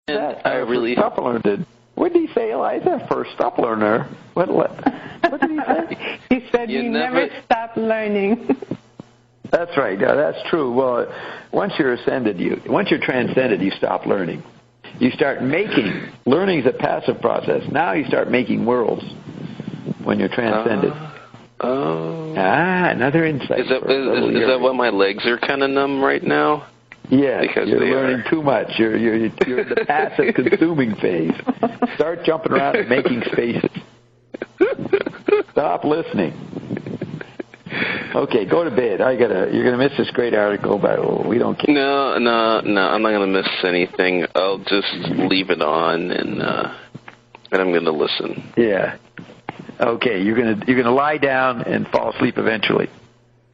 I really stop learned. What did he say, Eliza? For stop learner? What did he say? He said you never stop learning. That's right. Yeah, that's true. Well, once you're transcended, you stop learning. You start making. Learning is a passive process. Now you start making worlds when you're transcended. Another insight. Is that why my legs are kind of numb right now? Yeah, because you're learning too much. You're in the passive consuming phase. Start jumping around and making spaces. Stop listening. Okay, go to bed. You're gonna miss this great article, but we don't care. No, I'm not gonna miss anything. I'll just leave it on and I'm gonna listen. Yeah. Okay, you're gonna lie down and fall asleep eventually.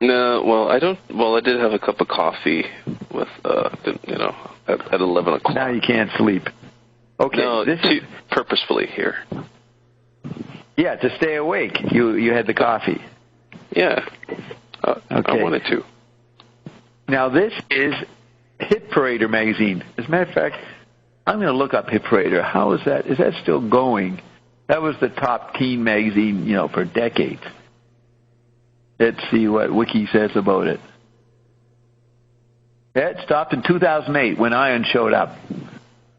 No, well, I don't. Well, I did have a cup of coffee with, at 11 o'clock. Now you can't sleep. Okay, no, purposefully here. Yeah, to stay awake. You had the coffee. Yeah. Okay. I wanted to. Now this is Hit Parader magazine. As a matter of fact, I'm going to look up Hit Parader. How is that? Is that still going? That was the top teen magazine, for decades. Let's see what Wiki says about it. It stopped in 2008 when Ion showed up.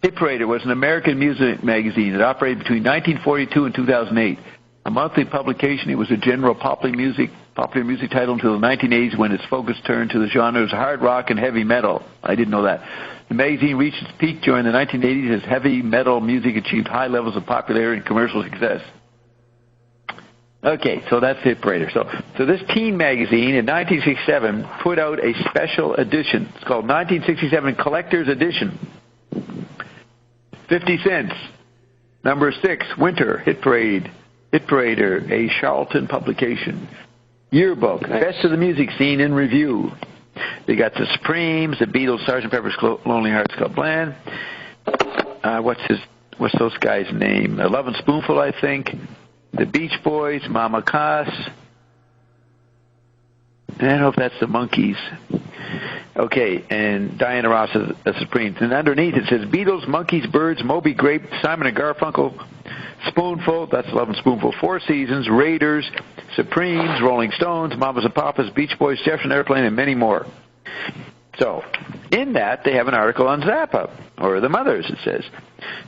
Hit Parader was an American music magazine that operated between 1942 and 2008. A monthly publication, it was a general popular music title until the 1980s when its focus turned to the genres hard rock and heavy metal. I didn't know that. The magazine reached its peak during the 1980s as heavy metal music achieved high levels of popularity and commercial success. Okay, so that's Hit Parader. So this teen magazine in 1967 put out a special edition. It's called 1967 Collector's Edition. 50 cents. Number 6, Winter, Hit Parader, a Charlton publication. Yearbook, Best of the Music Scene in Review. They got the Supremes, the Beatles, Sgt. Pepper's Lonely Hearts Club Band. What's those guys' name? Love and Spoonful, I think. The Beach Boys, Mama Cass. I don't know if that's the Monkees. Okay, and Diana Ross is the Supremes. And underneath it says Beatles, Monkees, Byrds, Moby Grape, Simon and Garfunkel, Spoonful, that's Love and Spoonful, Four Seasons, Raiders, Supremes, Rolling Stones, Mamas and Papas, Beach Boys, Jefferson Airplane, and many more. So, in that, they have an article on Zappa, or the Mothers, it says.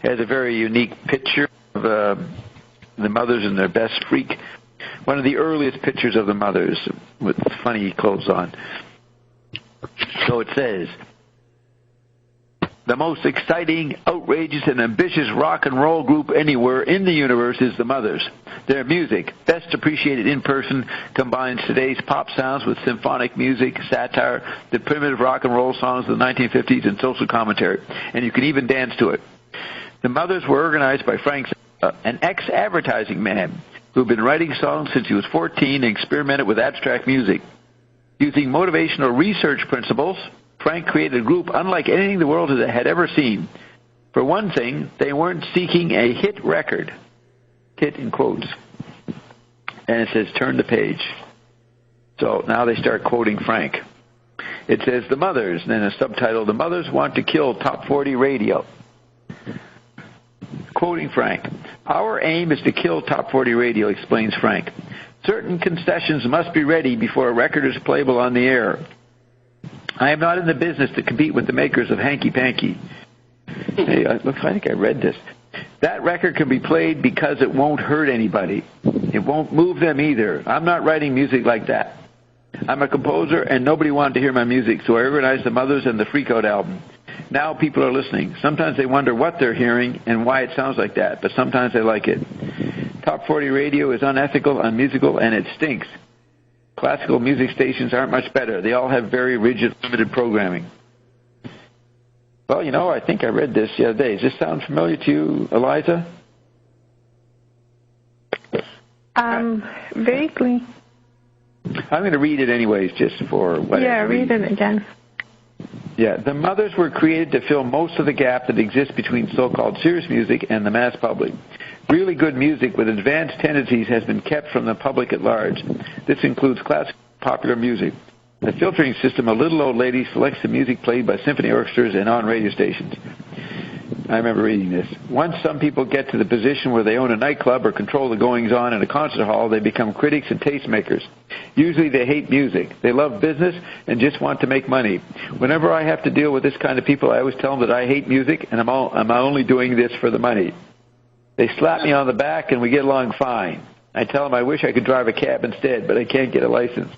It has a very unique picture of the Mothers in their best freak. One of the earliest pictures of the Mothers with funny clothes on. So it says, the most exciting, outrageous, and ambitious rock and roll group anywhere in the universe is the Mothers. Their music, best appreciated in person, combines today's pop sounds with symphonic music, satire, the primitive rock and roll songs of the 1950s, and social commentary. And you can even dance to it. The Mothers were organized by Frank, an ex-advertising man who had been writing songs since he was 14 and experimented with abstract music. Using motivational research principles, Frank created a group unlike anything the world had ever seen. For one thing, they weren't seeking a hit record. Hit in quotes. And it says, turn the page. So now they start quoting Frank. It says, the Mothers, and then a subtitle, the Mothers want to kill Top 40 radio. Quoting Frank, our aim is to kill Top 40 radio, explains Frank. Certain concessions must be ready before a record is playable on the air. I am not in the business to compete with the makers of Hanky Panky. Hey, I think I read this. That record can be played because it won't hurt anybody. It won't move them either. I'm not writing music like that. I'm a composer, and nobody wanted to hear my music, so I organized the Mothers and the Freakout album. Now people are listening. Sometimes they wonder what they're hearing and why it sounds like that, but sometimes they like it. Top 40 radio is unethical, unmusical, and it stinks. Classical music stations aren't much better. They all have very rigid, limited programming. Well, I think I read this the other day. Does this sound familiar to you, Eliza? Vaguely. I'm going to read it anyways, just for whatever. Yeah, read it again. Yeah, the Mothers were created to fill most of the gap that exists between so-called serious music and the mass public. Really good music with advanced tendencies has been kept from the public at large. This includes classical popular music. The filtering system of Little Old Lady selects the music played by symphony orchestras and on radio stations. I remember reading this. Once some people get to the position where they own a nightclub or control the goings-on in a concert hall, they become critics and tastemakers. Usually they hate music. They love business and just want to make money. Whenever I have to deal with this kind of people, I always tell them that I hate music and I'm only doing this for the money. They slap me on the back and we get along fine. I tell them I wish I could drive a cab instead, but I can't get a license.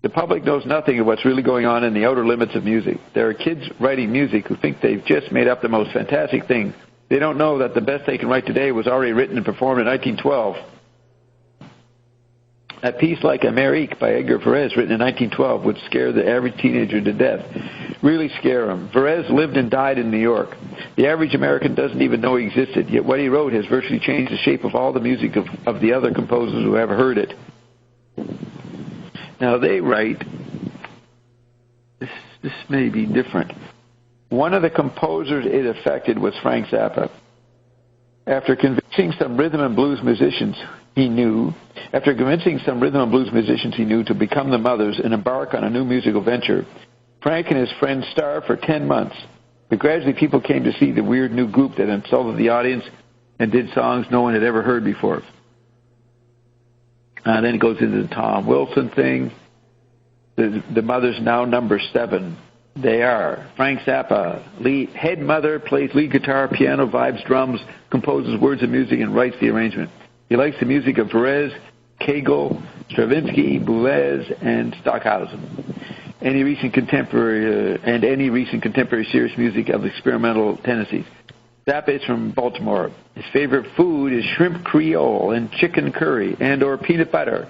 The public knows nothing of what's really going on in the outer limits of music. There are kids writing music who think they've just made up the most fantastic thing. They don't know that the best they can write today was already written and performed in 1912. A piece like Amérique by Edgar Varese, written in 1912, would scare the average teenager to death. Really scare him. Varese lived and died in New York. The average American doesn't even know he existed, yet what he wrote has virtually changed the shape of all the music of the other composers who have heard it. Now they write, this may be different. One of the composers it affected was Frank Zappa. After convincing some rhythm and blues musicians he knew to become the Mothers and embark on a new musical venture, Frank and his friends starved for 10 months. But gradually people came to see the weird new group that insulted the audience and did songs no one had ever heard before. Then it goes into the Tom Wilson thing. The Mothers now number 7. They are Frank Zappa, head mother, plays lead guitar, piano, vibes, drums, composes words and music, and writes the arrangement. He likes the music of Varese, Kegel, Stravinsky, Boulez, and Stockhausen. Any recent contemporary serious music of experimental tendencies. Zappa is from Baltimore. His favorite food is shrimp creole and chicken curry and/or peanut butter.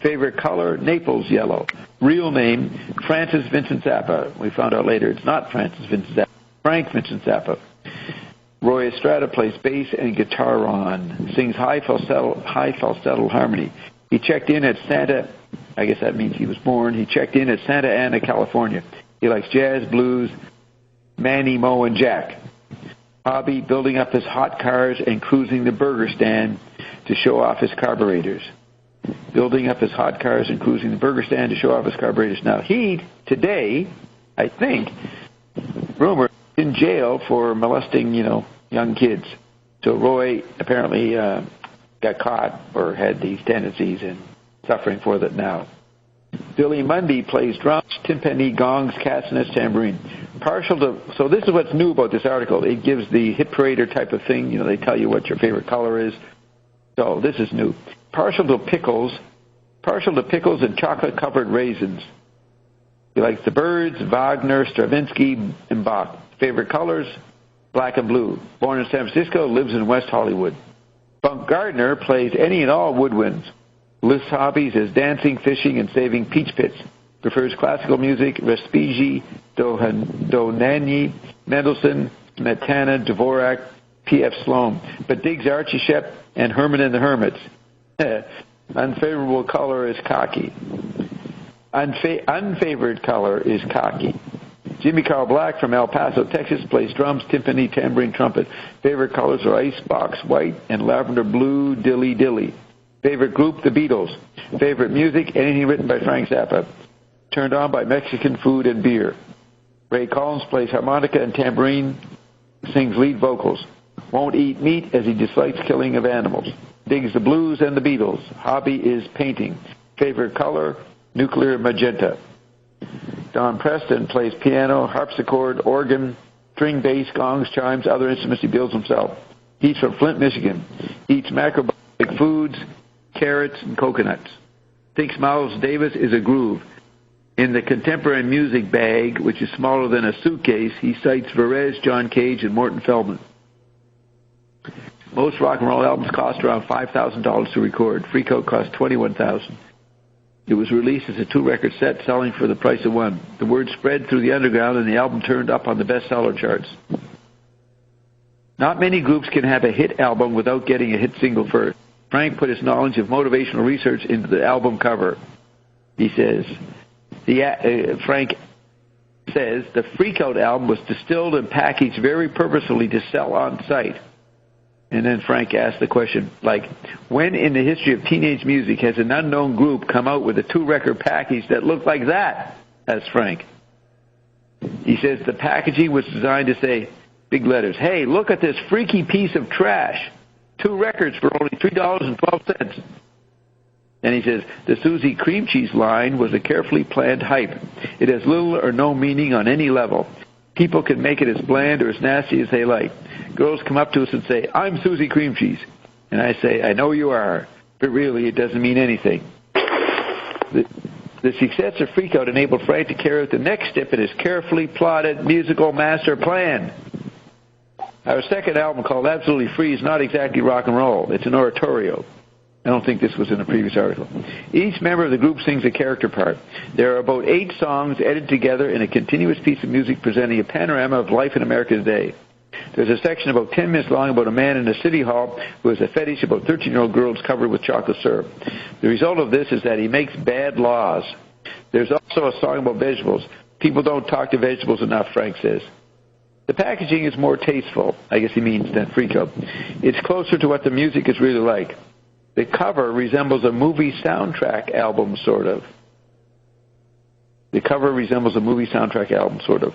Favorite color, Naples yellow. Real name, Francis Vincent Zappa. We found out later it's not Francis Vincent Zappa. Frank Vincent Zappa. Roy Estrada plays bass and guitar on. Sings high falsetto harmony. He checked in at I guess that means he was born. He checked in at Santa Ana, California. He likes jazz, blues, Manny, Mo, and Jack. Hobby, building up his hot cars and cruising the burger stand to show off his carburetors. Building up his hot cars and cruising the burger stand to show off his carburetors. Now, he, today, I think, rumored, in jail for molesting, young kids. So Roy apparently got caught or had these tendencies and suffering for that now. Billy Mundy plays drums, timpani, gongs, castanets, tambourine. So this is what's new about this article. It gives the hit parader type of thing. They tell you what your favorite color is. So this is new. Partial to pickles and chocolate-covered raisins. He likes the Byrds, Wagner, Stravinsky, and Bach. Favorite colors, black and blue. Born in San Francisco, lives in West Hollywood. Bunk Gardner plays any and all woodwinds. Lists hobbies as dancing, fishing, and saving peach pits. Prefers classical music, Respighi, Dohnanyi, Mendelssohn, Smetana, Dvorak, P.F. Sloan, but digs Archie Shepp and Herman and the Hermits. Unfavorable color is khaki. Unfavored color is khaki. Jimmy Carl Black from El Paso, Texas, plays drums, timpani, tambourine, trumpet. Favorite colors are icebox white and lavender blue, dilly dilly. Favorite group, the Beatles. Favorite music, anything written by Frank Zappa. Turned on by Mexican food and beer. Ray Collins plays harmonica and tambourine, sings lead vocals. Won't eat meat as he dislikes killing of animals. Digs the blues and the Beatles. Hobby is painting. Favorite color, nuclear magenta. Don Preston plays piano, harpsichord, organ, string bass, gongs, chimes, other instruments he builds himself. He's from Flint, Michigan. Eats macrobiotic foods, carrots, and coconuts. Thinks Miles Davis is a groove. In the contemporary music bag, which is smaller than a suitcase, he cites Varese, John Cage, and Morton Feldman. Most rock and roll albums cost around $5,000 to record. Freakout cost $21,000. It was released as a 2-record set, selling for the price of one. The word spread through the underground, and the album turned up on the bestseller charts. Not many groups can have a hit album without getting a hit single first. Frank put his knowledge of motivational research into the album cover. He says, Frank says, the Freakout album was distilled and packaged very purposefully to sell on site. And then Frank asked the question, when in the history of teenage music has an unknown group come out with a 2-record package that looked like that? Asked Frank. He says the packaging was designed to say, big letters. Hey, look at this freaky piece of trash. 2 records for only $3.12. And he says, the Susie Cream Cheese line was a carefully planned hype. It has little or no meaning on any level. People can make it as bland or as nasty as they like. Girls come up to us and say, I'm Susie Cream Cheese. And I say, I know you are, but really it doesn't mean anything. The success of Freak Out enabled Frank to carry out the next step in his carefully plotted musical master plan. Our second album, called Absolutely Free, is not exactly rock and roll. It's an oratorio. I don't think this was in a previous article. Each member of the group sings a character part. There are about 8 songs edited together in a continuous piece of music presenting a panorama of life in America today. There's a section about 10 minutes long about a man in a city hall who has a fetish about 13-year-old girls covered with chocolate syrup. The result of this is that he makes bad laws. There's also a song about vegetables. People don't talk to vegetables enough, Frank says. The packaging is more tasteful, I guess he means, than Freak Out. It's closer to what the music is really like. The cover resembles a movie soundtrack album, sort of. The cover resembles a movie soundtrack album, sort of.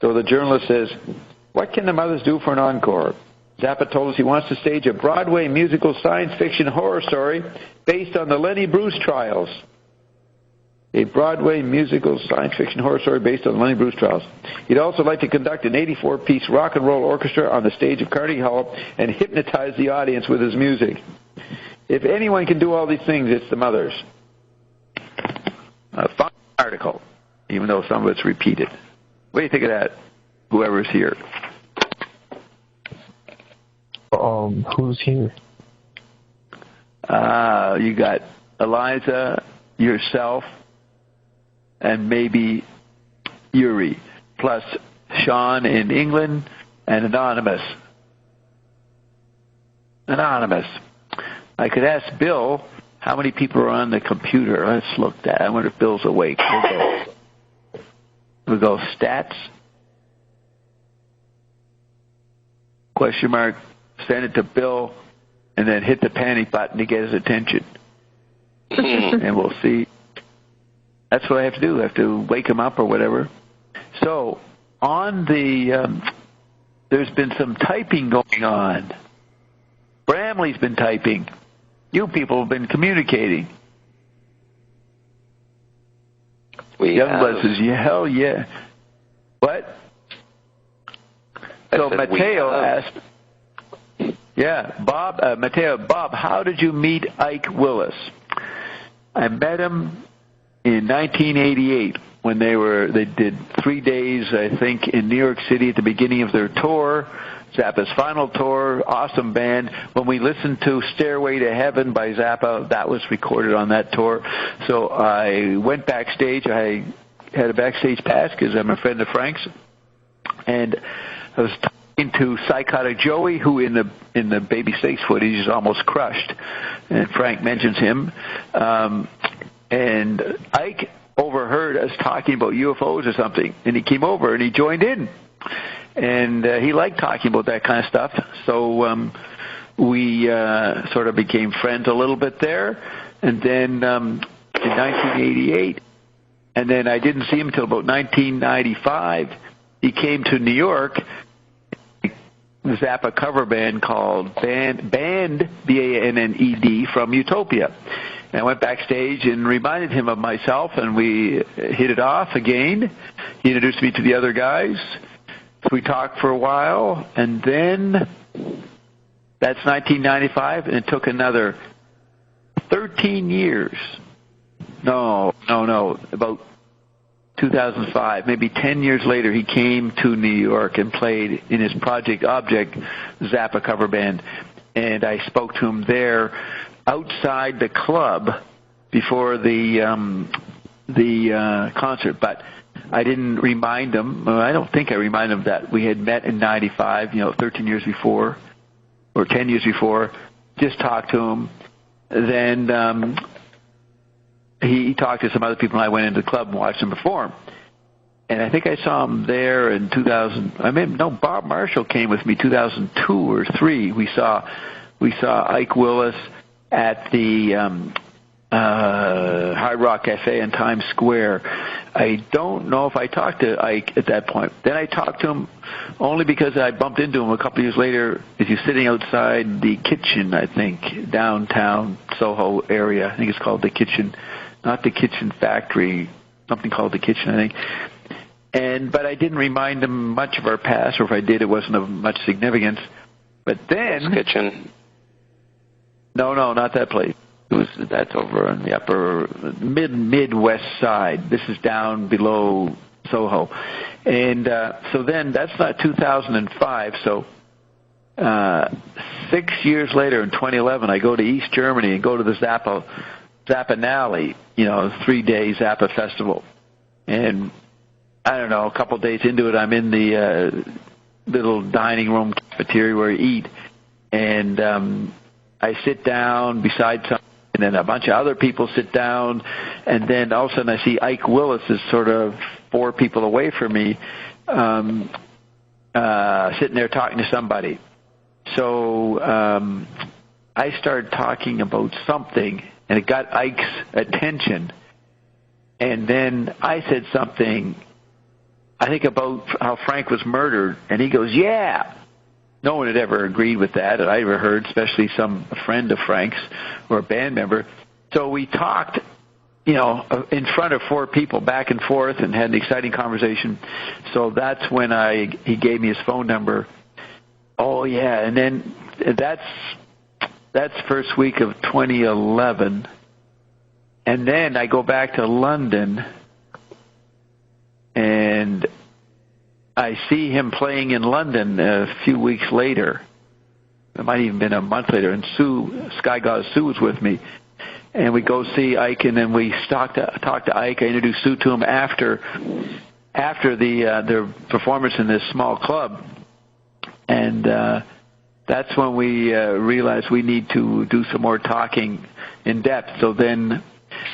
So the journalist says, what can the mothers do for an encore? Zappa told us he wants to stage a Broadway musical science fiction horror story based on the Lenny Bruce trials. A Broadway musical science fiction horror story based on the Lenny Bruce trials. He'd also like to conduct an 84-piece rock and roll orchestra on the stage of Carnegie Hall and hypnotize the audience with his music. If anyone can do all these things, it's the mothers. A fine article, even though some of it's repeated. What do you think of that, whoever's here? Who's here? You got Eliza, yourself, and maybe Yuri, plus Sean in England, and Anonymous. Anonymous. I could ask Bill how many people are on the computer. Let's look at that. I wonder if Bill's awake. We'll go stats. Question mark. Send it to Bill, and then hit the panic button to get his attention. And we'll see. That's what I have to do. I have to wake him up or whatever. So, on the, there's been some typing going on. Bramley's been typing. You people have been communicating. Youngblood says, yeah, hell yeah. What? So Mateo asked, Bob, how did you meet Ike Willis? I met him in 1988 when they did 3 days, I think, in New York City at the beginning of their tour, Zappa's final tour, awesome band. When we listened to Stairway to Heaven by Zappa, that was recorded on that tour. So I went backstage. I had a backstage pass because I'm a friend of Frank's. And I was talking to Psychotic Joey, who in the Baby Steaks footage is almost crushed. And Frank mentions him. And Ike overheard us talking about UFOs or something, and he came over and he joined in. And he liked talking about that kind of stuff, so we sort of became friends a little bit there. And then in 1988, and then I didn't see him until about 1995, he came to New York, the Zappa cover band called Band, B-A-N-N-E-D, from Utopia. And I went backstage and reminded him of myself, and we hit it off again. He introduced me to the other guys. We talked for a while, and then that's 1995, and it took another 13 years. No, about 2005, maybe 10 years later, he came to New York and played in his Project Object Zappa cover band, and I spoke to him there outside the club before the concert, but I didn't remind him. I don't think I reminded him that we had met in 95, 13 years before, or 10 years before. Just talked to him. Then he talked to some other people, and I went into the club and watched him perform. And I think I saw him there in 2000. Bob Marshall came with me 2002 or 3. We saw Ike Willis at the Hard Rock Cafe in Times Square. I don't know if I talked to Ike at that point. Then I talked to him only because I bumped into him a couple of years later as he's sitting outside the Kitchen, I think, downtown Soho area. I think it's called the Kitchen, not the Kitchen Factory, something called the Kitchen, I think. But I didn't remind him much of our past, or if I did, it wasn't of much significance. But then... Kitchen? No, not that place. That's over on the upper Midwest side. This is down below Soho. And so then that's not 2005. So 6 years later, in 2011, I go to East Germany and go to the Zappa Nally, 3-day Zappa festival. And I don't know, a couple of days into it, I'm in the little dining room cafeteria where I eat. And I sit down beside some, and then a bunch of other people sit down, and then all of a sudden I see Ike Willis is sort of 4 people away from me, sitting there talking to somebody. So I started talking about something, and it got Ike's attention. And then I said something, I think, about how Frank was murdered, and he goes, yeah. No one had ever agreed with that, and I ever heard, especially a friend of Frank's or a band member. So we talked, in front of 4 people, back and forth, and had an exciting conversation. So that's when he gave me his phone number. Oh yeah, and then that's first week of 2011, and then I go back to London, and I see him playing in London a few weeks later. It might have even been a month later, and Sky God Sue was with me. And we go see Ike, and then we talk to Ike. I introduced Sue to him after their performance in this small club. And that's when we realized we need to do some more talking in depth. So then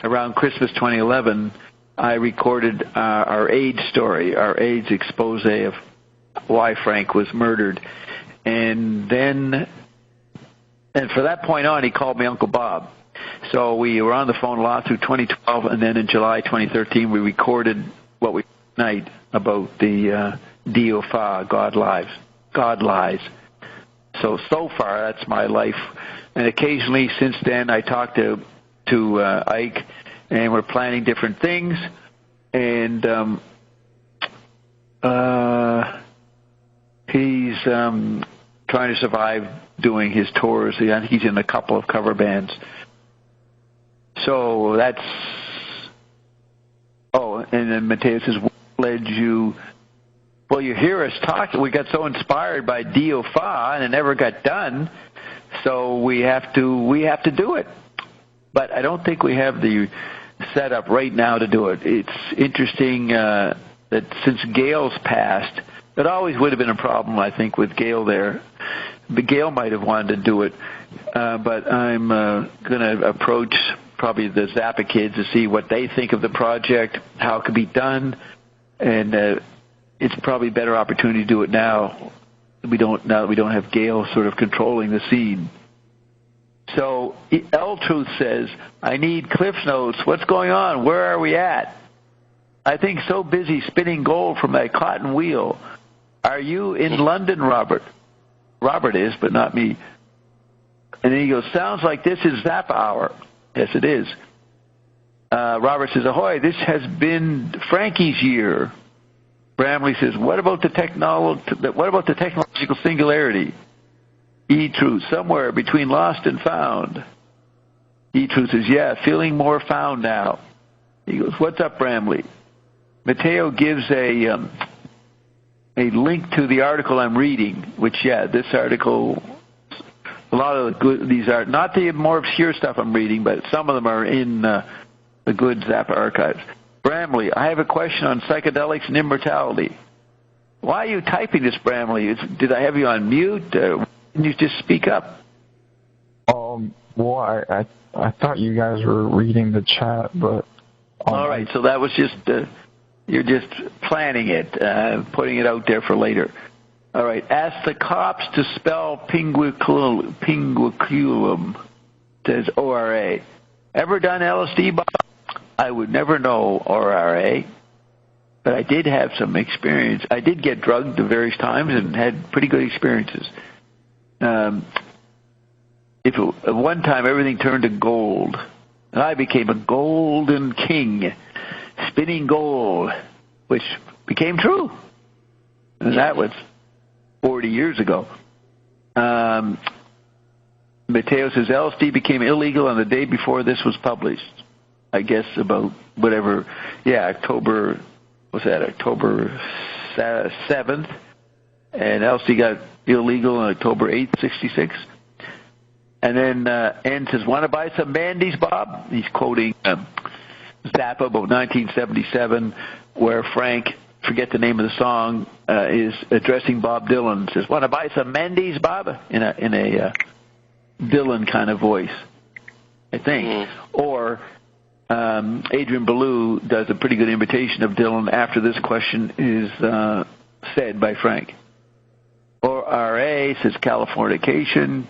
around Christmas 2011, I recorded our AIDS story, our AIDS expose of why Frank was murdered. And for that point on, he called me Uncle Bob. So we were on the phone a lot through 2012, and then in July 2013, we recorded what we night about the Dio Fa, God Lies. So far, that's my life. And occasionally since then, I talk to Ike, and we're planning different things, and he's trying to survive doing his tours. He's in a couple of cover bands. So that's... Oh, and then Mateo says, what led you... Well, you hear us talking. We got so inspired by Dio Fa, and it never got done, so we have to do it. But I don't think we have the setup right now to do it. It's interesting that since Gail's passed, it always would have been a problem, I think, with Gail there. But Gail might have wanted to do it, but I'm going to approach probably the Zappa kids to see what they think of the project, how it could be done, and it's probably a better opportunity to do it now. Now that we don't have Gail sort of controlling the scene. So L-Truth says, I need Cliff Notes. What's going on? Where are we at? I think so busy spinning gold from that cotton wheel. Are you in London, Robert? Robert is, but not me. And then he goes, sounds like this is Zappa Hour. Yes, it is. Robert says, ahoy, this has been Frankie's year. Bramley says, what about the technological singularity? E-Truth, somewhere between lost and found. E-Truth says, yeah, feeling more found now. He goes, what's up, Bramley? Mateo gives a link to the article I'm reading, which, this article, a lot of these are, not the more obscure stuff I'm reading, but some of them are in the good Zappa archives. Bramley, I have a question on psychedelics and immortality. Why are you typing this, Bramley? Did I have you on mute? Can you just speak up? Well, I thought you guys were reading the chat, but... All right, so that was just... you're just planning it, putting it out there for later. All right, ask the cops to spell pinguiculum, says ORA. Ever done LSD, Bob? I would never know, or RA, but I did have some experience. I did get drugged at various times and had pretty good experiences. At one time, everything turned to gold, and I became a golden king, spinning gold, which became true. And that was 40 years ago. Mateo says LSD became illegal on the day before this was published. I guess about whatever, October 7th, and LSD got illegal on October 8th, 66. And then N says, want to buy some Mandy's, Bob? He's quoting Zappa about 1977, where Frank, forget the name of the song, is addressing Bob Dylan. Says, want to buy some Mandy's, Bob? In a Dylan kind of voice, I think. Or Adrian Ballou does a pretty good imitation of Dylan after this question is said by Frank. Or RA says Californication.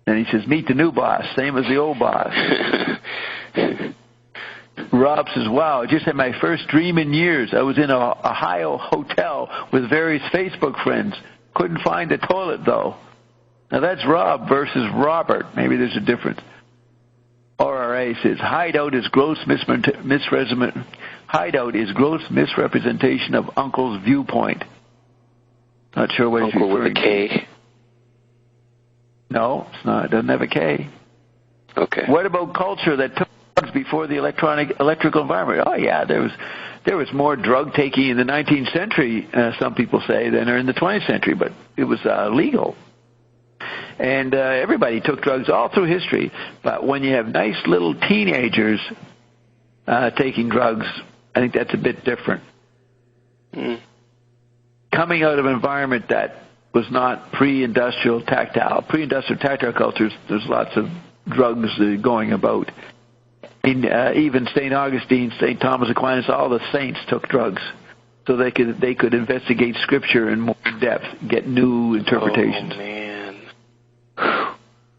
And he says, meet the new boss, same as the old boss. Rob says, wow, I just had my first dream in years. I was in an Ohio hotel with various Facebook friends. Couldn't find a toilet, though. Now, that's Rob versus Robert. Maybe there's a difference. RRA says, hideout is gross misrepresentation of Uncle's viewpoint. Not sure what he's referring to. Uncle with a K? No, it's not. It doesn't have a K. Okay. What about culture that took drugs before the electrical environment? Oh, yeah, there was more drug taking in the 19th century, some people say, than in the 20th century, but it was legal. And everybody took drugs all through history. But when you have nice little teenagers taking drugs, I think that's a bit different. Coming out of an environment that was not pre-industrial tactile. Pre-industrial tactile cultures, there's lots of drugs going about. Even St. Augustine, St. Thomas Aquinas, all the saints took drugs. So they could investigate Scripture in more depth, get new interpretations. Oh, man.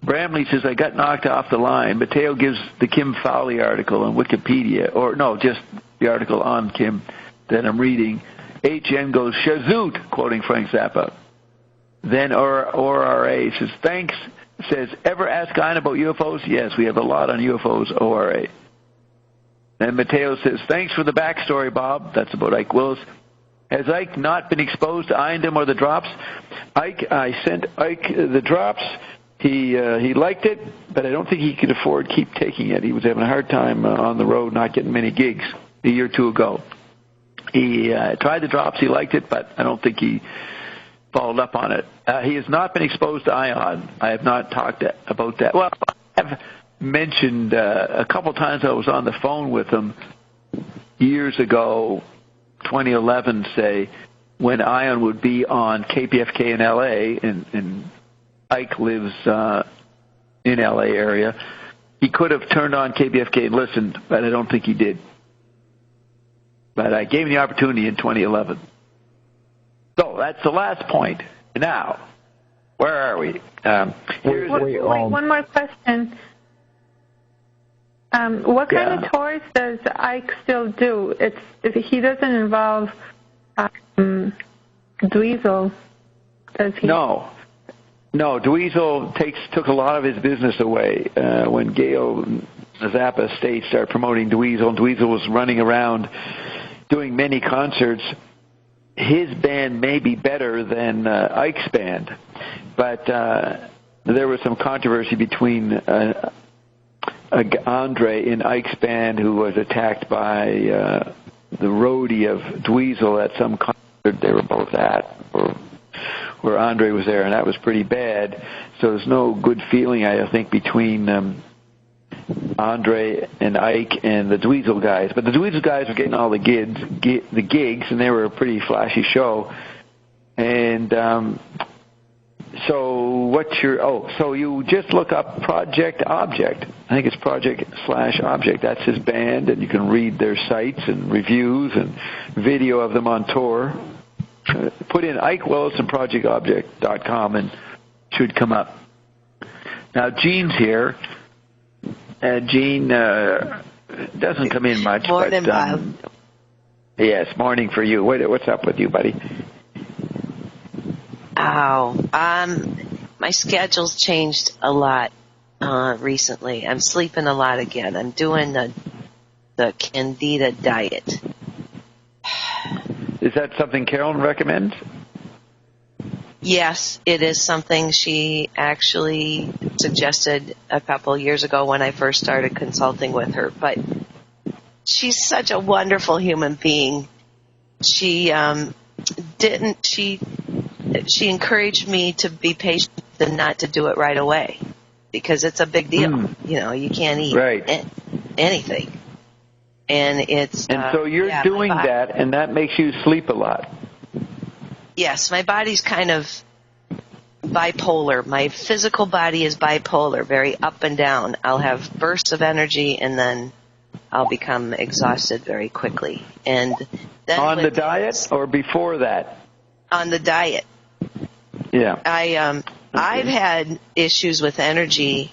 Bramley says, I got knocked off the line. Mateo gives the Kim Fowley article on Wikipedia, or no, just the article on Kim that I'm reading. HN goes, Shazoot, quoting Frank Zappa. Then ORA says, thanks, says, ever ask Ian about UFOs? Yes, we have a lot on UFOs, ORA. Then Mateo says, thanks for the backstory, Bob. That's about Ike Willis. Has Ike not been exposed to Iandom or the drops? I sent Ike the drops. He liked it, but I don't think he could afford to keep taking it. He was having a hard time on the road, not getting many gigs a year or two ago. He tried the drops. He liked it, but I don't think he followed up on it. He has not been exposed to ion. I have not talked about that. Well, I've mentioned a couple times I was on the phone with him years ago, 2011, say, when Ion would be on KPFK in L.A., and Ike lives in L.A. area. He could have turned on KPFK and listened, but I don't think he did. But I gave him the opportunity in 2011. So that's the last point. Now, where are we? One more question. What kind of tours does Ike still do? He doesn't involve Dweezil, does he? No, Dweezil took a lot of his business away when Gail Zappa Estate started promoting Dweezil, and Dweezil was running around doing many concerts. His band may be better than Ike's band, but there was some controversy between Andre in Ike's band, who was attacked by the roadie of Dweezil at some concert they were both at, where Andre was there, and that was pretty bad. So there's no good feeling, I think, between Andre and Ike and the Dweezil guys. But the Dweezil guys were getting all the gigs, and they were a pretty flashy show. And so you just look up Project Object. I think it's Project/Object. That's his band, and you can read their sites and reviews and video of them on tour. Put in Ike Willis and ProjectObject.com and it should come up. Now, Gene's here. Gene doesn't come in much. Morning, but, Bob. Yes, morning for you. What's up with you, buddy? My schedule's changed a lot recently. I'm sleeping a lot again. I'm doing the Candida diet. Is that something Carolyn recommends? Yes, it is something she actually suggested a couple years ago when I first started consulting with her. But she's such a wonderful human being. She encouraged me to be patient and not to do it right away because it's a big deal. You can't eat anything. And so you're doing that, and that makes you sleep a lot. Yes, my body's kind of bipolar. My physical body is bipolar, very up and down. I'll have bursts of energy, and then I'll become exhausted very quickly. And then on the diet or before that? On the diet. Yeah. I've had issues with energy,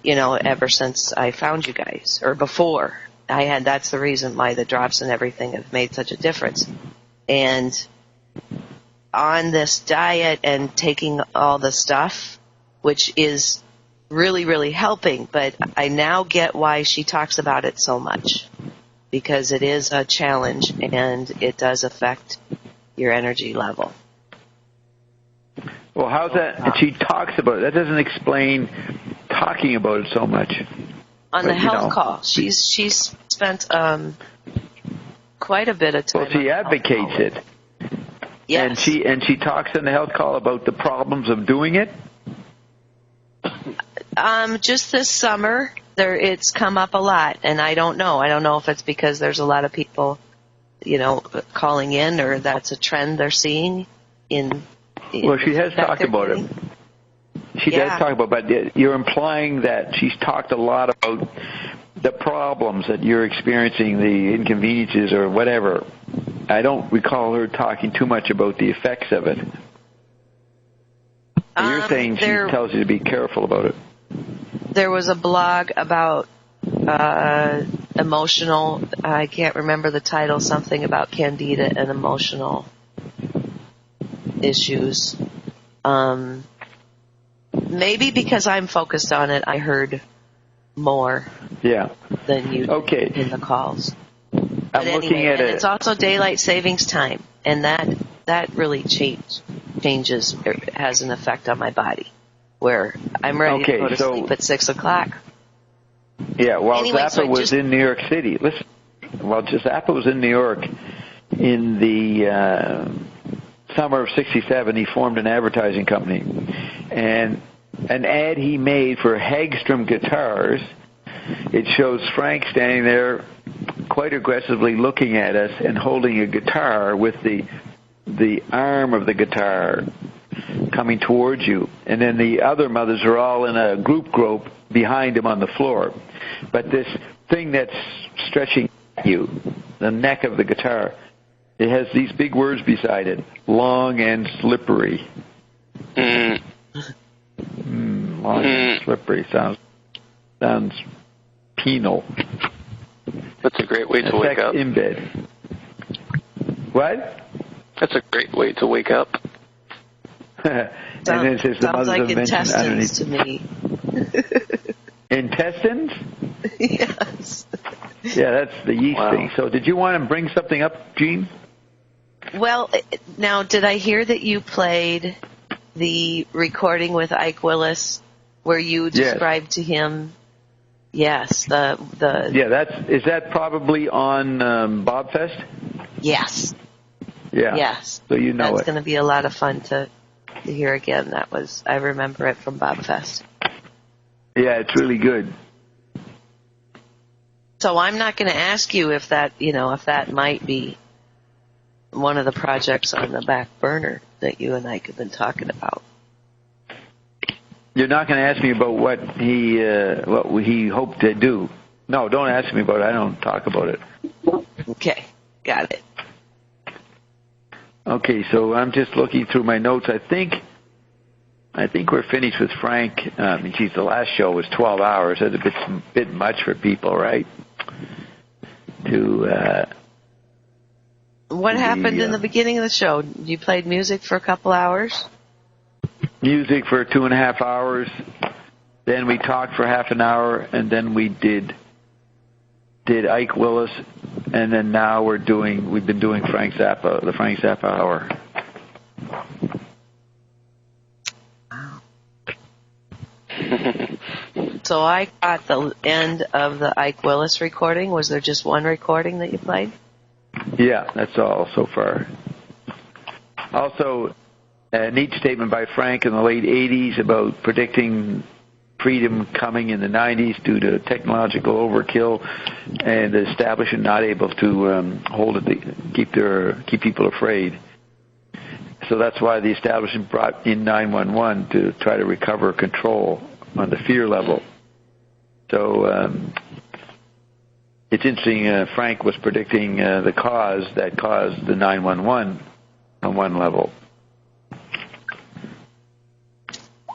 ever since I found you guys, or before. That's the reason why the drops and everything have made such a difference. And on this diet and taking all the stuff, which is really, really helping, but I now get why she talks about it so much, because it is a challenge and it does affect your energy level. Well, how's that? And she talks about it. That doesn't explain talking about it so much. On the health call, she's spent quite a bit of time. Well, she advocates it. Yes. And she talks in the health call about the problems of doing it. Just this summer, it's come up a lot, and I don't know. I don't know if it's because there's a lot of people, calling in, or that's a trend they're seeing in. Well, she has talked about it. She does talk about it, but you're implying that she's talked a lot about the problems that you're experiencing, the inconveniences or whatever. I don't recall her talking too much about the effects of it. You're saying she tells you to be careful about it. There was a blog about emotional, I can't remember the title, something about Candida and emotional issues. Maybe because I'm focused on it, I heard more than you did in the calls. But looking at it. It's also daylight savings time, and that really changes, has an effect on my body, where I'm ready to go to sleep at 6 o'clock. Yeah, while Zappa was in New York City. Listen, while Zappa was in New York in the summer of '67, he formed an advertising company, and an ad he made for Hagstrom guitars. It shows Frank standing there quite aggressively looking at us and holding a guitar with the arm of the guitar coming towards you. And then the other mothers are all in a group behind him on the floor. But this thing that's stretching you, the neck of the guitar, it has these big words beside it: long and slippery. Long and slippery sounds penal. That's a great way to wake up. In bed. What? That's a great way to wake up. And then it says the mothers like have mentioned underneath. To me. Intestines? Yes. Yeah, that's the yeast thing. So did you want to bring something up, Gene? Well, now, did I hear that you played the recording with Ike Willis where you described to him? Yes, is that probably on Bobfest? Yes. Yeah. Yes. So you know that's going to be a lot of fun to hear again. I remember it from Bobfest. Yeah, it's really good. So I'm not going to ask you if that might be one of the projects on the back burner that you and Ike have been talking about. You're not going to ask me about what he hoped to do. No, don't ask me about it. I don't talk about it. Okay, got it. Okay, so I'm just looking through my notes. I think I think we're finished with Frank. Geez, the last show was 12 hours. That's a bit much for people, right? What happened in the beginning of the show? You played music for a couple hours? Music for 2.5 hours. Then we talked for half an hour, and then we did Ike Willis, and then now we've been doing Frank Zappa, the Frank Zappa hour. So I got the end of the Ike Willis recording. Was there just one recording that you played? Yeah, that's all so far. Also, a neat statement by Frank in the late 80s about predicting freedom coming in the 90s due to technological overkill and the establishment not able to keep people afraid. So that's why the establishment brought in 911 to try to recover control on the fear level. So it's interesting, Frank was predicting the cause that caused the 911 on one level.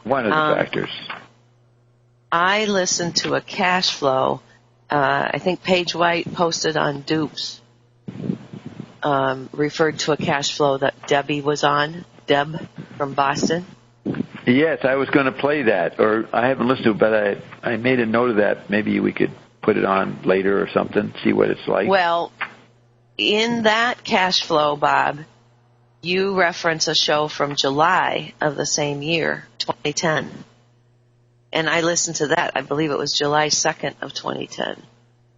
One of the factors. I listened to a cash flow. I think Paige White posted on Dupes, referred to a cash flow that Debbie was on, Deb from Boston. Yes, I was going to play that, or I haven't listened to it, but I made a note of that. Maybe we could put it on later or something, see what it's like. Well, in that cash flow, Bob, you reference a show from July of the same year, 2010. And I listened to that. I believe it was July 2nd of 2010.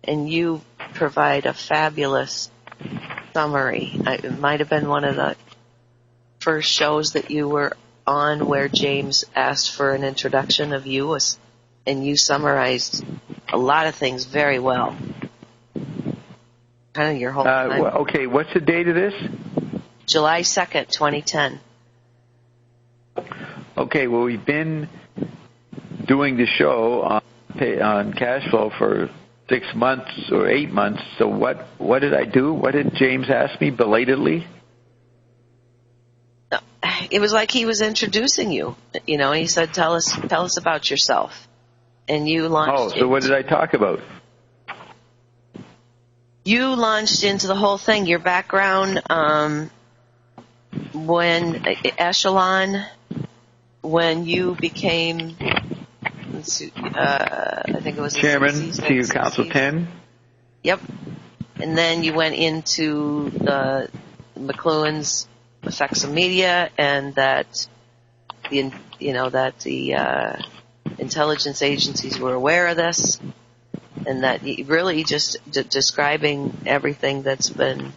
And you provide a fabulous summary. It might have been one of the first shows that you were on where James asked for an introduction of you, and you summarized a lot of things very well. Kind of your whole time. Okay, what's the date of this? July 2nd, 2010. Okay, well, we've been doing the show on cash flow for 6 months or 8 months. So what did I do? What did James ask me belatedly? It was like he was introducing you. You know, he said, "Tell us about yourself." And you launched. Oh, so what did I talk about? You launched into the whole thing. Your background, when Echelon, when you became, I think it was chairman to Council 10. Yep. And then you went into the McLuhan's effects of media, and that the intelligence agencies were aware of this, and that you really just describing everything that's been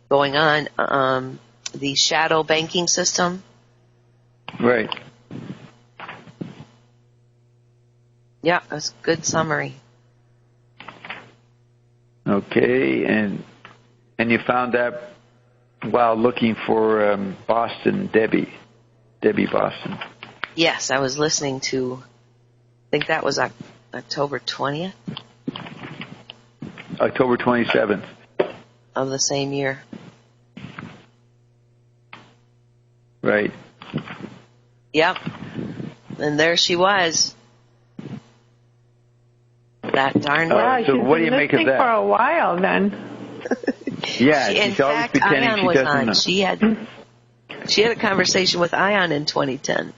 going on, the shadow banking system. Right. Yeah, that's a good summary. Okay, and you found that while looking for Boston, Debbie Boston. Yes, I was listening to, I think that was October 20th. October 27th. Of the same year. Right. Yep. And there she was. That darn wow, so what do you make of that? For a while then. Yeah, she's always pretending Ion she was doesn't on. know. She had a conversation with Ion in 2010.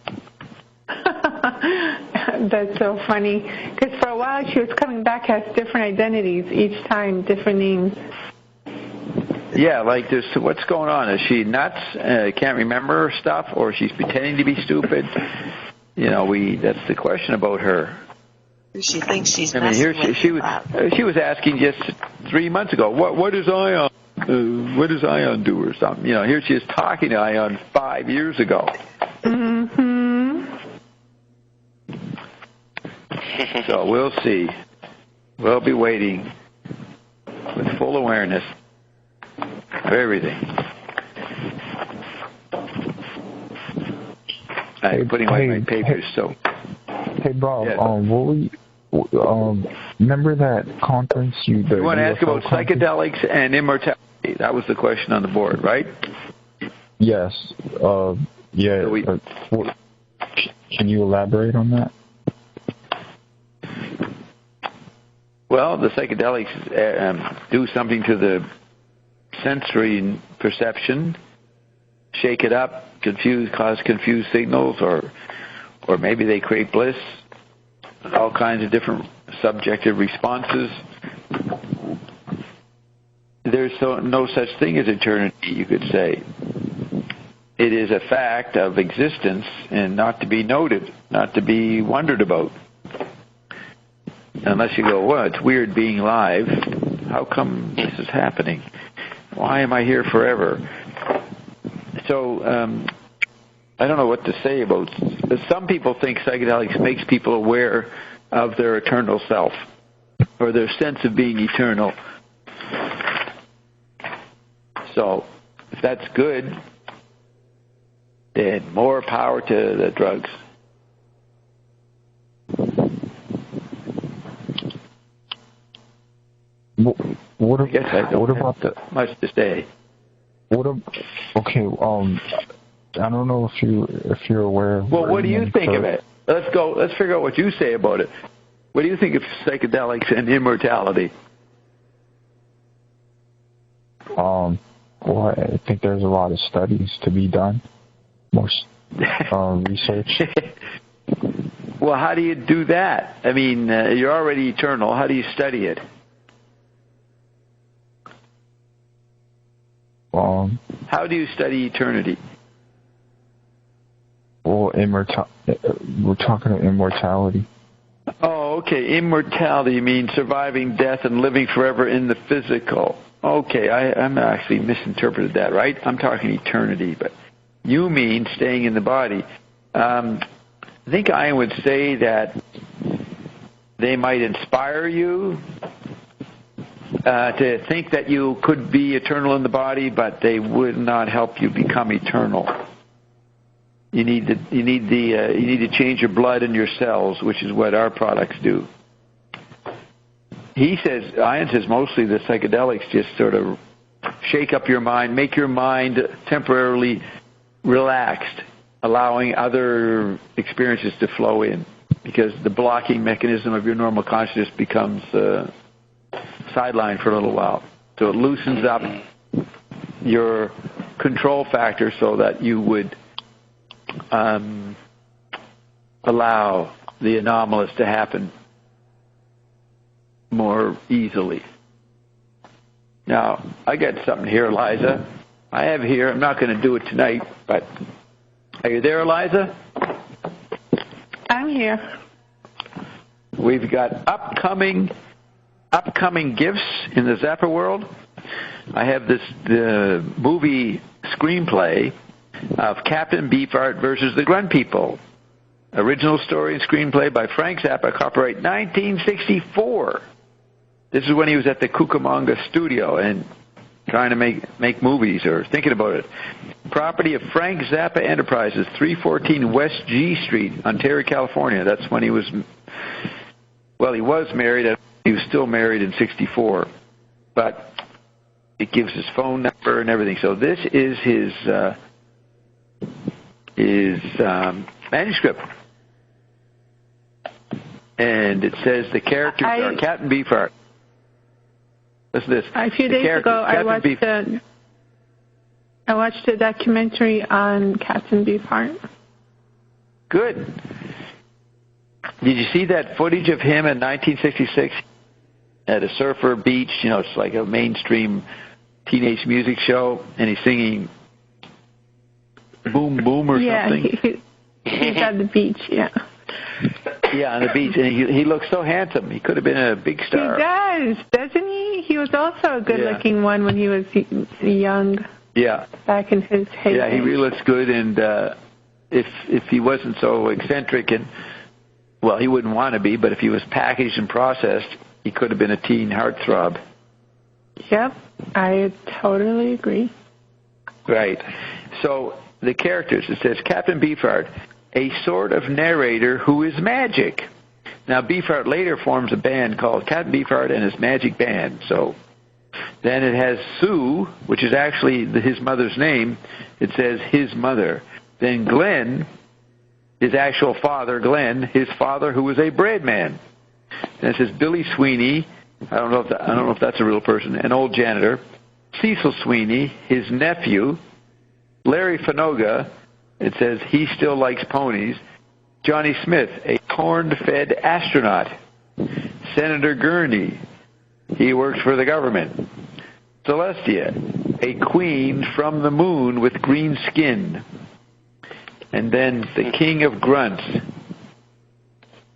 That's so funny. Because for a while she was coming back as different identities each time, different names. Yeah, like this. What's going on? Is she nuts? Can't remember her stuff, or she's pretending to be stupid? You know, that's the question about her. She thinks she's. I mean, here she was asking just 3 months ago. What does Ion? What does Ion do or something? You know, here she is talking to Ion 5 years ago. Mm-hmm. So we'll see. We'll be waiting with full awareness of everything. I'm putting away my papers. So. Hey, Bob. Yeah. Remember that conference you want to ask about psychedelics and immortality? That was the question on the board, right? Yes. Yeah. So Can you elaborate on that? Well, the psychedelics do something to the sensory perception, shake it up, cause confused signals, or maybe they create bliss, all kinds of different subjective responses. There's no such thing as eternity, you could say. It is a fact of existence and not to be noted, not to be wondered about. Unless you go, well, it's weird being live. How come this is happening? Why am I here forever? So, I don't know what to say about. Some people think psychedelics makes people aware of their eternal self, or their sense of being eternal. So, if that's good, then more power to the drugs. What about the much to say? Okay, I don't know if you're aware of. Well, what do you think of it? Let's figure out what you say about it. What do you think of psychedelics and immortality? Well, I think there's a lot of studies to be done, more research. Well, how do you do that? I mean, you're already eternal. How do you study it? How do you study eternity? Well, we're talking about immortality. Oh, okay. Immortality means surviving death and living forever in the physical. Okay, I'm actually misinterpreted that, right? I'm talking eternity, but you mean staying in the body. I think I would say that they might inspire you to think that you could be eternal in the body, but they would not help you become eternal. You need to change your blood and your cells, which is what our products do. Ian says mostly the psychedelics just sort of shake up your mind, make your mind temporarily relaxed, allowing other experiences to flow in, because the blocking mechanism of your normal consciousness becomes sidelined for a little while. So it loosens up your control factor so that you would allow the anomalous to happen more easily. Now, I got something here, Eliza. I have here, I'm not going to do it tonight, but are you there, Eliza? I'm here. We've got upcoming gifts in the Zappa world. I have the movie screenplay of Captain Beefheart versus the Grunt People. Original story and screenplay by Frank Zappa, copyright 1964. This is when he was at the Cucamonga studio and trying to make movies or thinking about it. Property of Frank Zappa Enterprises, 314 West G Street, Ontario, California. That's when he was married. He was still married in 64. But it gives his phone number and everything. So this is his manuscript. And it says the characters are Captain Beefheart. Listen to this. A few days ago, I watched a documentary on Captain Beefheart. Good. Did you see that footage of him in 1966 at a surfer beach? You know, it's like a mainstream teenage music show, and he's singing Boom Boom or something? Yeah, he's at the beach, yeah. Yeah, on the beach, and he looks so handsome. He could have been a big star. He does, doesn't he? He was also a good-looking one when he was young. Yeah. Back in his heyday. Yeah, he really looks good, and if he wasn't so eccentric and, well, he wouldn't want to be, but if he was packaged and processed, he could have been a teen heartthrob. Yep, I totally agree. Right. So the characters, it says Captain Beefheart, a sort of narrator who is magic. Now, Beefheart later forms a band called Captain Beefheart and his Magic Band. So then it has Sue, which is actually his mother's name. It says his mother. Then Glenn, his actual father, Glenn, his father, who was a bread man. And it says Billy Sweeney. I don't know if that's a real person. An old janitor. Cecil Sweeney, his nephew. Larry Fanoga. It says he still likes ponies. Johnny Smith, a corn-fed astronaut. Senator Gurney, he works for the government. Celestia, a queen from the moon with green skin. And then the king of grunts.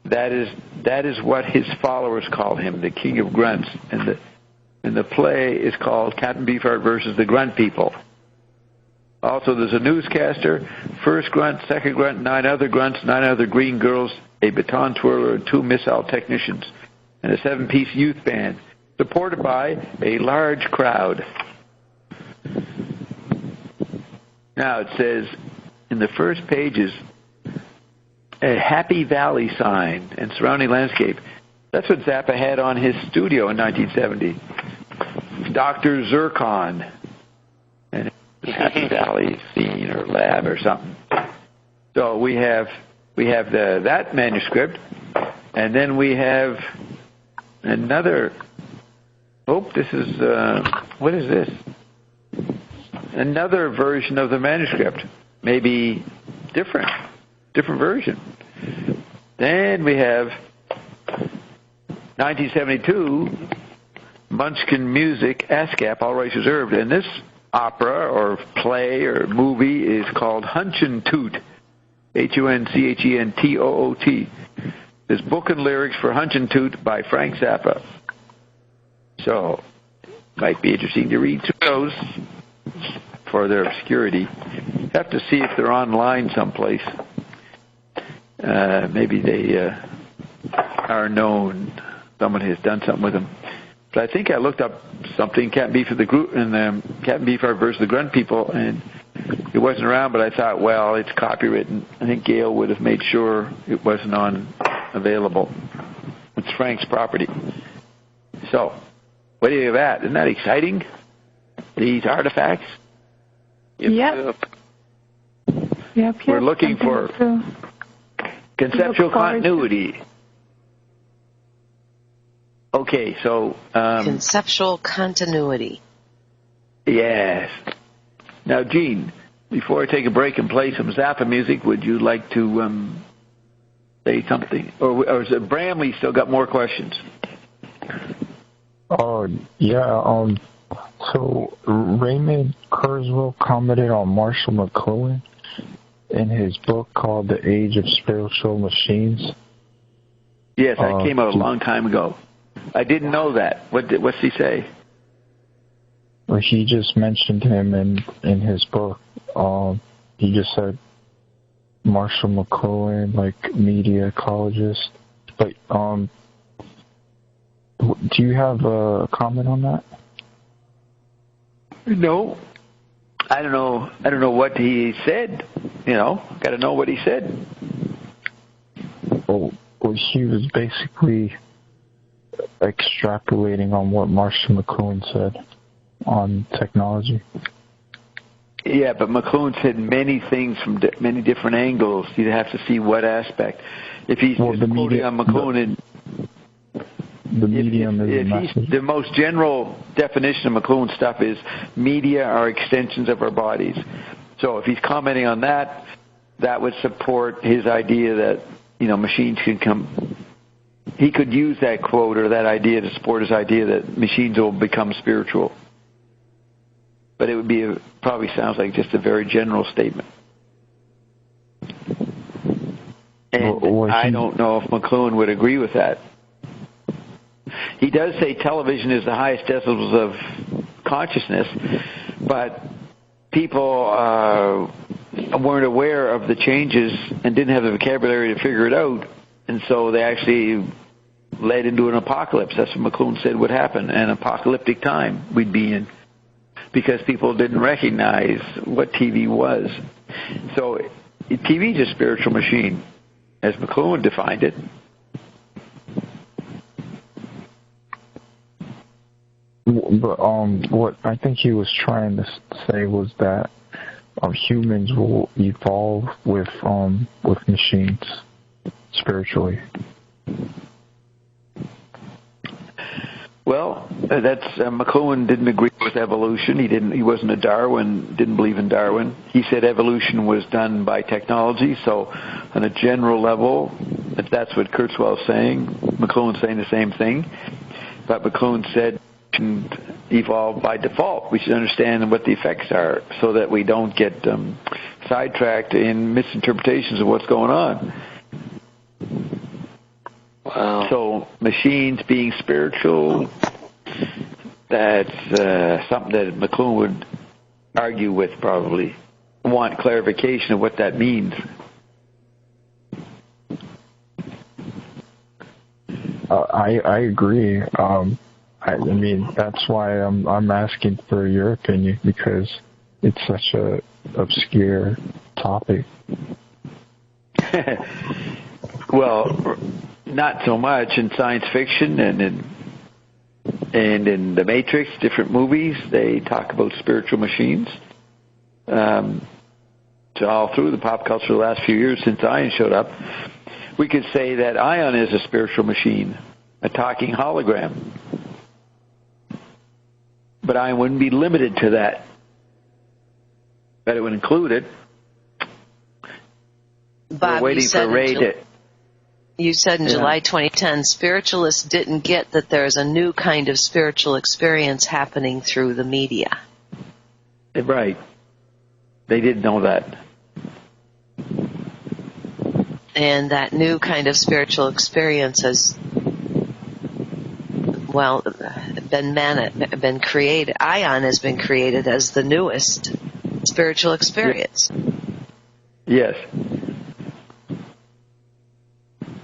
That is what his followers called him, the king of grunts. And the play is called Captain Beefheart versus the Grunt People. Also, there's a newscaster, first grunt, second grunt, 9 other grunts, 9 other green girls, a baton twirler, and 2 missile technicians, and a 7-piece youth band, supported by a large crowd. Now it says in the first pages, a Happy Valley sign and surrounding landscape. That's what Zappa had on his studio in 1970. Dr. Zircon. And Happy Valley scene or lab or something. So we have that manuscript, and then we have another. Oh, this is what is this? Another version of the manuscript, maybe different version. Then we have 1972 Munchkin Music, ASCAP, all rights reserved, and this opera or play or movie is called Hunchin' Toot, Hunchentoot. There's book and lyrics for Hunchin' Toot by Frank Zappa. So, might be interesting to read through those for their obscurity. Have to see if they're online someplace. Maybe they are known. Someone has done something with them. But I think I looked up something, Captain Beefheart versus the Grunt People, and it wasn't around, but I thought, well, it's copywritten. I think Gail would have made sure it wasn't available. It's Frank's property. So, what do you have at? Isn't that exciting? These artifacts? Yep. We're looking for conceptual continuity. Okay, so conceptual continuity. Yes. Now, Gene, before I take a break and play some Zappa music, would you like to say something? Or is it Bramley still got more questions? Oh, yeah. So Raymond Kurzweil commented on Marshall McLuhan in his book called The Age of Spiritual Machines. Yes, that came out a long time ago. I didn't know that. What's he say? Well, he just mentioned him in his book. He just said Marshall McLuhan, like media ecologist. But do you have a comment on that? No. I don't know what he said. Got to know what he said. Well, he was basically extrapolating on what Marshall McLuhan said on technology. Yeah, but McLuhan said many things from many different angles. You'd have to see what aspect. If he's quoting on McLuhan, the medium is the message. The most general definition of McLuhan's stuff is media are extensions of our bodies. So if he's commenting on that, that would support his idea that machines can come. He could use that quote or that idea to support his idea that machines will become spiritual. But it would be probably sounds like just a very general statement. And I don't know if McLuhan would agree with that. He does say television is the highest decibels of consciousness, but people weren't aware of the changes and didn't have the vocabulary to figure it out, and so they actually led into an apocalypse. That's what McLuhan said would happen, an apocalyptic time we'd be in, because people didn't recognize what TV was. So TV is a spiritual machine, as McLuhan defined it. But what I think he was trying to say was that humans will evolve with machines spiritually. Well, that's McLuhan didn't agree with evolution. He wasn't a Darwin. Didn't believe in Darwin. He said evolution was done by technology. So, on a general level, if that's what Kurzweil's saying, McLuhan's saying the same thing. But McLuhan said evolve by default. We should understand what the effects are so that we don't get sidetracked in misinterpretations of what's going on. Wow. So machines being spiritual, that's something that McLuhan would argue with, probably. Want clarification of what that means. I agree. I mean, that's why I'm asking for your opinion, because it's such a obscure topic. Well, not so much in science fiction and in The Matrix, different movies, they talk about spiritual machines. So all through the pop culture the last few years since Ion showed up, we could say that Ion is a spiritual machine, a talking hologram. But Ion wouldn't be limited to that. But it would include it. Bob, we're waiting for Ray to... You said in July 2010, spiritualists didn't get that there's a new kind of spiritual experience happening through the media. Right. They did know that. And that new kind of spiritual experience has, well, been created. Ion has been created as the newest spiritual experience. Yes.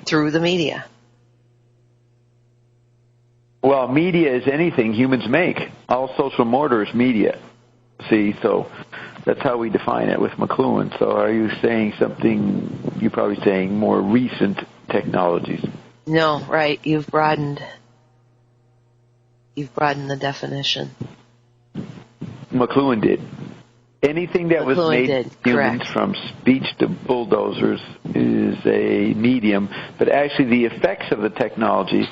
Through the media. Well, media is anything humans make. All social order is media. See, so that's how we define it with McLuhan. So are you saying something, you're probably saying more recent technologies? No, right. You've broadened the definition. McLuhan did. Anything that was made humans, from speech to bulldozers, is a medium. But actually the effects of the technology,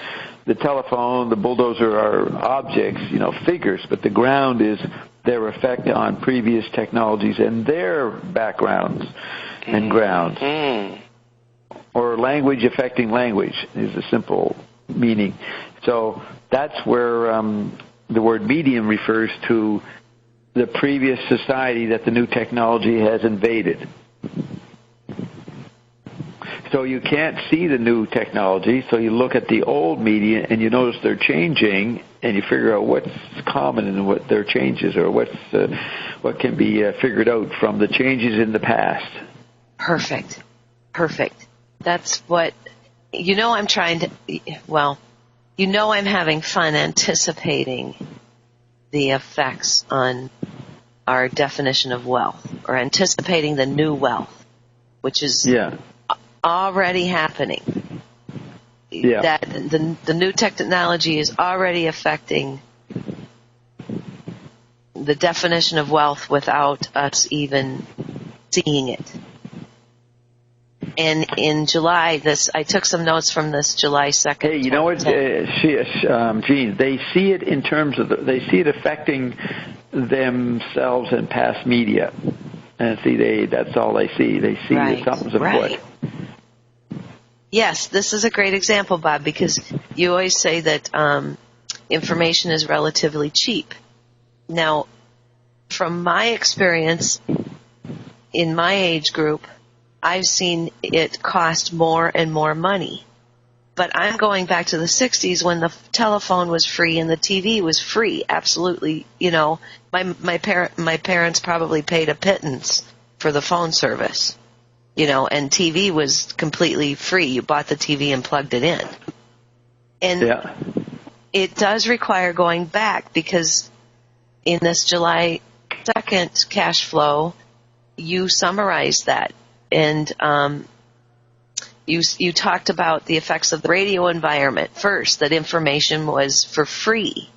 the telephone, the bulldozer are objects, figures, but the ground is their effect on previous technologies and their backgrounds and grounds. Or language affecting language is a simple meaning. So that's where the word medium refers to the previous society that the new technology has invaded. So you can't see the new technology, so you look at the old media and you notice they're changing, and you figure out what's common and what their changes, or what can be figured out from the changes in the past. Perfect. That's what, I'm trying to, I'm having fun anticipating the effects on our definition of wealth, or anticipating the new wealth, which is already happening. Yeah. That the new technology is already affecting the definition of wealth without us even seeing it. And in July, I took some notes from this July 2nd. Hey, you know what, Gene? They see it in terms of they see it affecting themselves and past media, and that's all they see. They see that something's afoot. Yes, this is a great example, Bob, because you always say that information is relatively cheap. Now, from my experience in my age group, I've seen it cost more and more money. But I'm going back to the 60s when the telephone was free and the TV was free. Absolutely, my parents probably paid a pittance for the phone service, and TV was completely free. You bought the TV and plugged it in. And it does require going back, because in this July 2nd cash flow, you summarized that. And you talked about the effects of the radio environment first, that information was for free.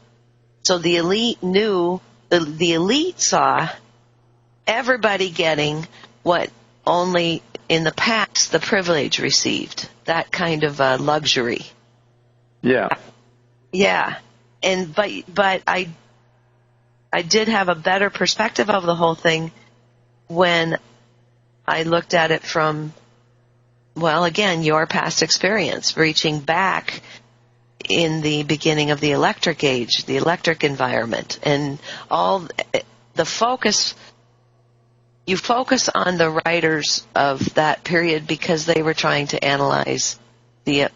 So the elite knew, the elite saw everybody getting what only in the past the privilege received, that kind of luxury. Yeah. Yeah. But I did have a better perspective of the whole thing when I looked at it from, well, again, your past experience, reaching back in the beginning of the electric age, the electric environment, and all the focus. You focus on the writers of that period because they were trying to analyze the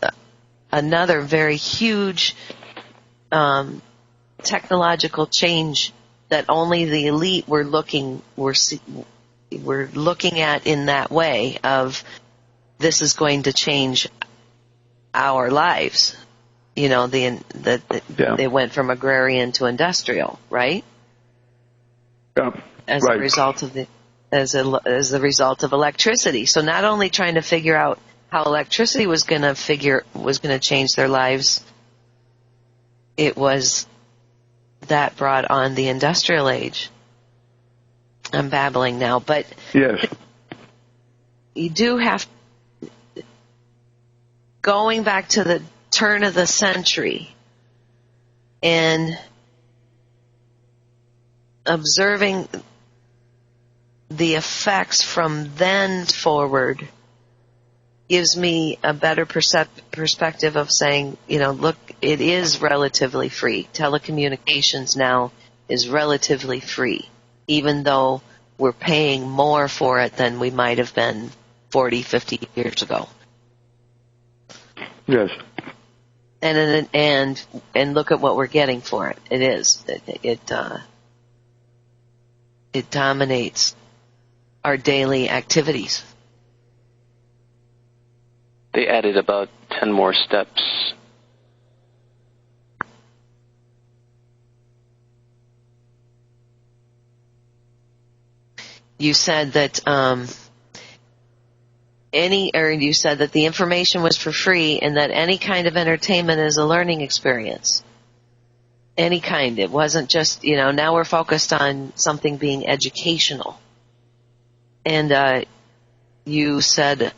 another very huge technological change that only the elite were looking at in that way of, this is going to change our lives. You know, they went from agrarian to industrial, right? Yeah. As a result of as the result of electricity. So not only trying to figure out how electricity was going to change their lives, it was that brought on the industrial age. I'm babbling now, but yes, you do have, going back to the turn of the century and observing the effects from then forward gives me a better perspective of saying, you know, look, it is relatively free. Telecommunications now is relatively free, even though we're paying more for it than we might have been 40, 50 years ago. Yes. And look at what we're getting for it. It is. It dominates our daily activities. They added about 10 more steps. You said that you said that the information was for free and that any kind of entertainment is a learning experience. Any kind. It wasn't just, you know, now we're focused on something being educational. And you said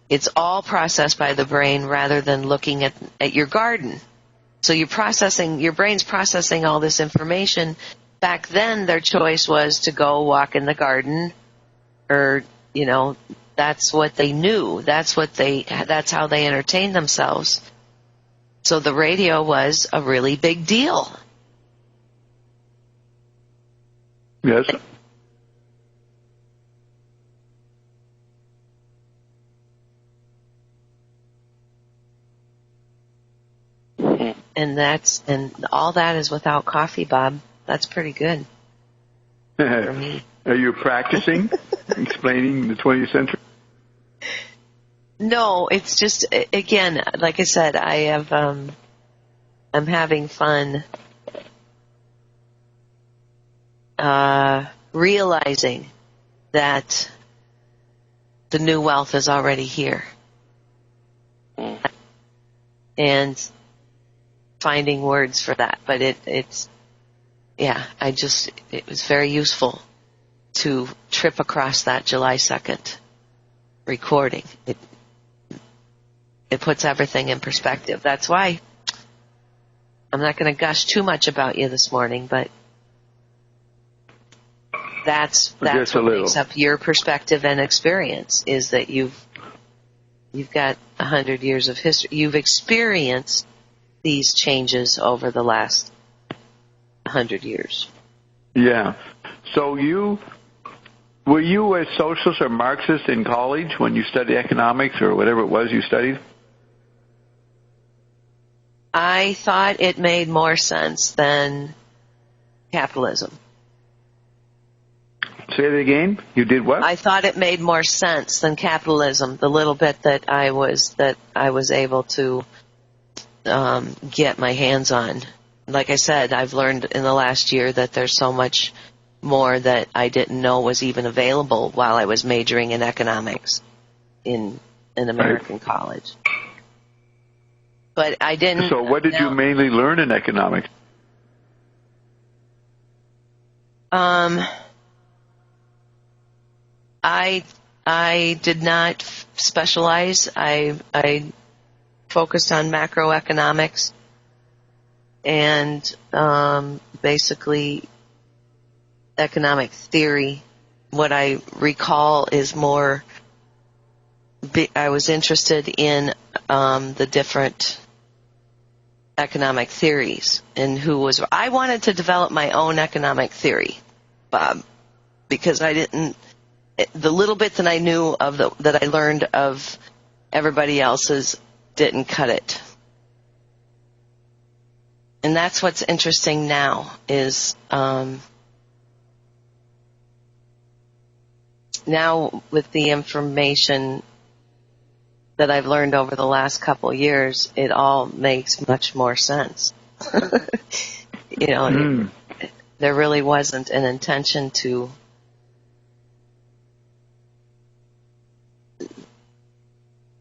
it's all processed by the brain rather than looking at your garden. So your brain's processing all this information. Back then, their choice was to go walk in the garden, or, you know, that's what they knew. That's how they entertained themselves. So the radio was a really big deal. Yes. And all that is without coffee, Bob. That's pretty good for me. Are you practicing explaining the 20th century? No, it's just, again, like I said, I'm having fun realizing that the new wealth is already here. And finding words for that, but it was very useful to trip across that July 2nd recording. It puts everything in perspective. That's why I'm not going to gush too much about you this morning, but that's what makes up your perspective and experience, is that you've got 100 years of history. You've experienced these changes over the last 100 years. Yeah. So were you a socialist or Marxist in college when you studied economics or whatever it was you studied? I thought it made more sense than capitalism. Say it again. You did what? I thought it made more sense than capitalism. The little bit that I was able to get my hands on. Like I said, I've learned in the last year that there's so much more that I didn't know was even available while I was majoring in economics in an American college. But I didn't. So what did you mainly learn in I did not specialize. I focused on macroeconomics and basically economic theory. What I recall is more, I was interested in the different economic theories and I wanted to develop my own economic theory, Bob, because the little bit that I knew that I learned of everybody else's didn't cut it. And that's what's interesting now is, now with the information that I've learned over the last couple of years, it all makes much more sense. There really wasn't an intention to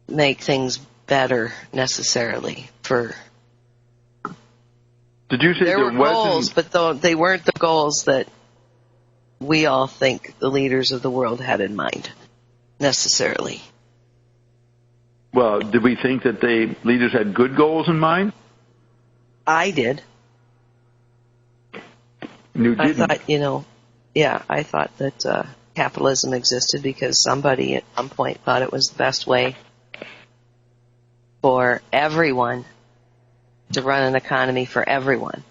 make things better necessarily. Did you say there were goals, but they weren't the goals that we all think the leaders of the world had in mind necessarily. Well, did we think that leaders had good goals in mind? I did. You didn't? I thought that capitalism existed because somebody at some point thought it was the best way for everyone to run an economy for everyone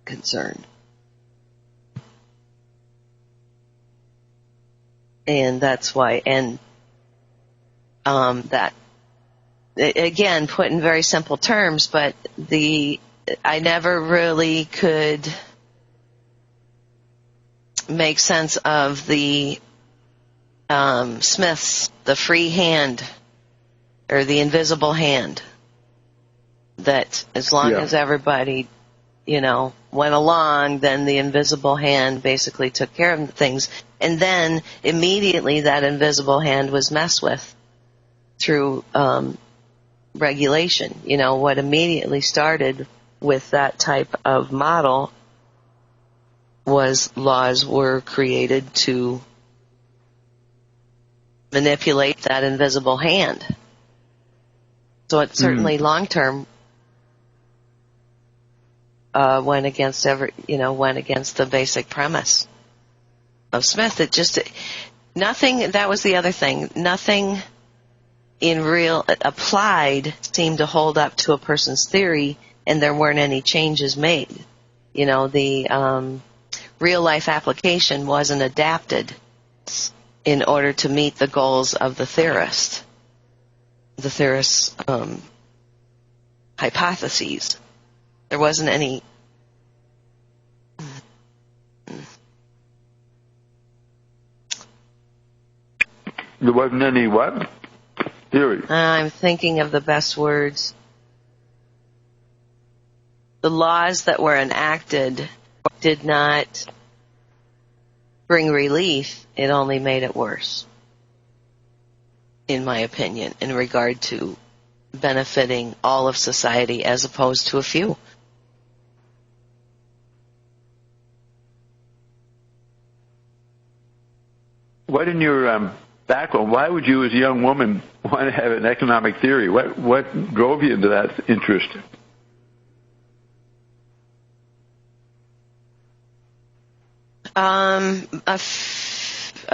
concerned. And that's why, that, again, put in very simple terms, but I never really could make sense of the Smiths, the free hand, or the invisible hand, that as long as everybody, went along, then the invisible hand basically took care of things. And then immediately that invisible hand was messed with through regulation. What immediately started with that type of model was laws were created to manipulate that invisible hand. So it certainly long term went against the basic premise of Smith. Nothing. That was the other thing. Nothing in real applied seemed to hold up to a person's theory, and there weren't any changes made. The real life application wasn't adapted in order to meet the goals of the theorist. The theorist's hypotheses. There wasn't any. There wasn't any what? Theory. I'm thinking of the best words. The laws that were enacted did not bring relief. It only made it worse, in my opinion, in regard to benefiting all of society as opposed to a few. What in your background, why would you as a young woman want to have an economic theory? What drove you into that interest?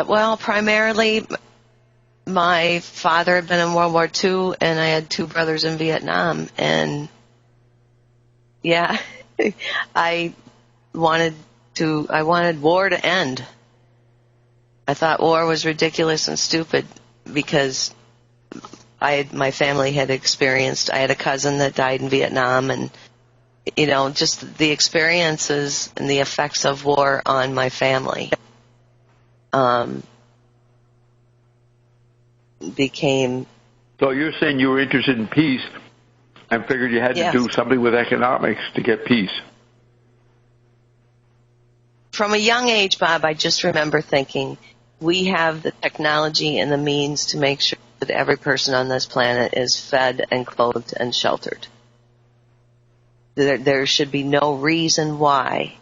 Well, primarily my father had been in World War II, and I had two brothers in Vietnam, and I wanted war to end. I thought war was ridiculous and stupid because my family had experienced, I had a cousin that died in Vietnam, and, just the experiences and the effects of war on my family became... So you're saying you were interested in peace and figured you had to do something with economics to get peace. From a young age, Bob, I just remember thinking, we have the technology and the means to make sure that every person on this planet is fed and clothed and sheltered. There should be no reason why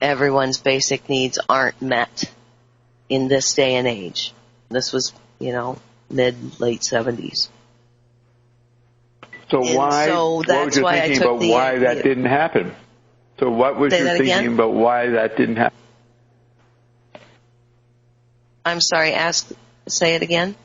everyone's basic needs aren't met. in this day and age. This was, mid-late 70s. So why? So that's what was your why thinking I took about why that didn't happen? So what was your thinking about why that didn't happen? I'm sorry. Say it again.